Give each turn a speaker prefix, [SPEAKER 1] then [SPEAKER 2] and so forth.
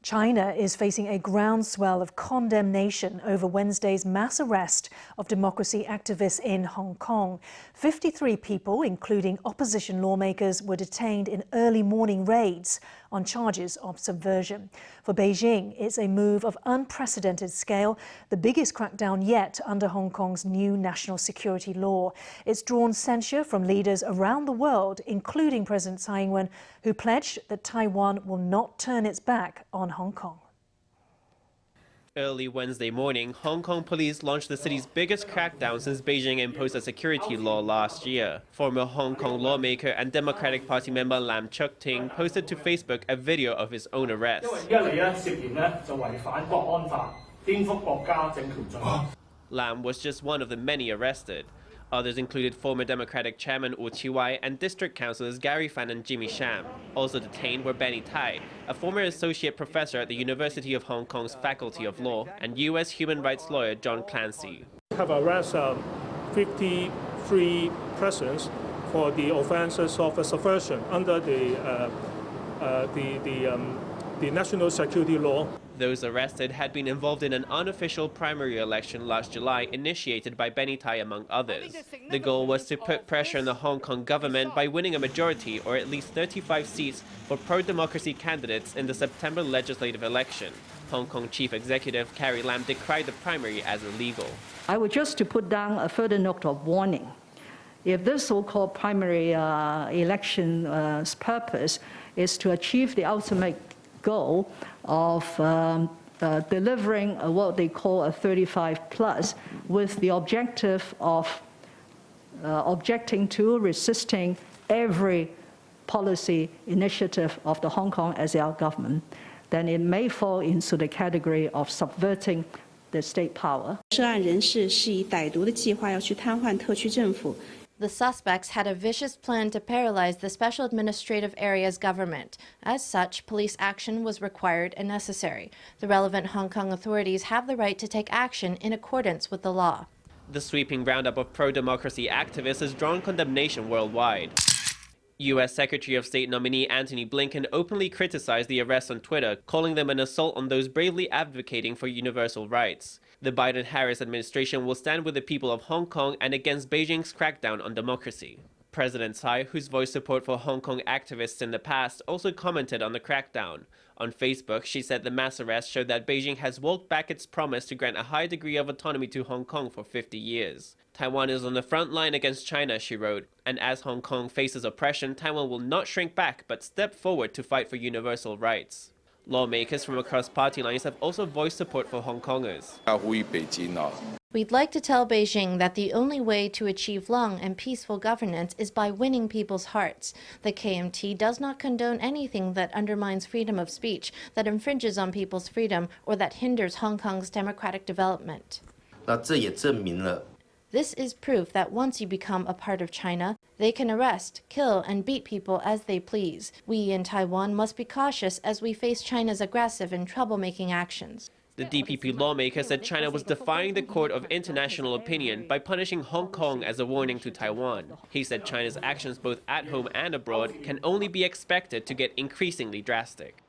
[SPEAKER 1] China is facing a groundswell of condemnation over Wednesday's mass arrest of democracy activists in Hong Kong. 53 people, including opposition lawmakers, were detained in early morning raids on charges of subversion. For Beijing, it's a move of unprecedented scale, the biggest crackdown yet under Hong Kong's new national security law. It's drawn censure from leaders around the world, including President Tsai Ing-wen, who pledged that Taiwan will not turn its back on Hong Kong.
[SPEAKER 2] Early Wednesday morning, Hong Kong police launched the city's biggest crackdown since Beijing imposed a security law last year. Former Hong Kong lawmaker and Democratic Party member Lam Chuk-ting posted to Facebook a video of his own arrest. Lam was just one of the many arrested. Others included former Democratic Chairman Wu Chi-wai and District Councilors Gary Fan and Jimmy Sham. Also detained were Benny Tai, a former associate professor at the University of Hong Kong's Faculty of Law, and U.S. human rights lawyer John Clancey.
[SPEAKER 3] We have arrested 53 persons for the offences of subversion under the national security law.
[SPEAKER 2] Those arrested had been involved in an unofficial primary election last July initiated by Benny Tai, among others. The goal was to put pressure on the Hong Kong government by winning a majority, or at least 35 seats, for pro-democracy candidates in the September legislative election. Hong Kong Chief Executive Carrie Lam decried the primary as illegal.
[SPEAKER 4] I would just to put down a further note of warning. If this so-called primary election's purpose is to achieve the ultimate goal of delivering what they call a 35+, with the objective of objecting to, resisting every policy initiative of the Hong Kong SAR government, then it may fall into the category of subverting the state power.
[SPEAKER 5] The suspects had a vicious plan to paralyze the Special Administrative Area's government. As such, police action was required and necessary. The relevant Hong Kong authorities have the right to take action in accordance with the law.
[SPEAKER 2] The sweeping roundup of pro-democracy activists has drawn condemnation worldwide. U.S. Secretary of State nominee Antony Blinken openly criticized the arrests on Twitter, calling them an assault on those bravely advocating for universal rights. The Biden-Harris administration will stand with the people of Hong Kong and against Beijing's crackdown on democracy. President Tsai, who's voiced support for Hong Kong activists in the past, also commented on the crackdown. On Facebook, she said the mass arrest showed that Beijing has walked back its promise to grant a high degree of autonomy to Hong Kong for 50 years. Taiwan is on the front line against China, she wrote, and as Hong Kong faces oppression, Taiwan will not shrink back but step forward to fight for universal rights. Lawmakers from across party lines have also voiced support for Hong Kongers.
[SPEAKER 5] We'd like to tell Beijing that the only way to achieve long and peaceful governance is by winning people's hearts. The KMT does not condone anything that undermines freedom of speech, that infringes on people's freedom, or that hinders Hong Kong's democratic development. This is proof that once you become a part of China, they can arrest, kill, and beat people as they please. We in Taiwan must be cautious as we face China's aggressive and troublemaking actions.
[SPEAKER 2] The DPP lawmaker said China was defying the court of international opinion by punishing Hong Kong as a warning to Taiwan. He said China's actions both at home and abroad can only be expected to get increasingly drastic.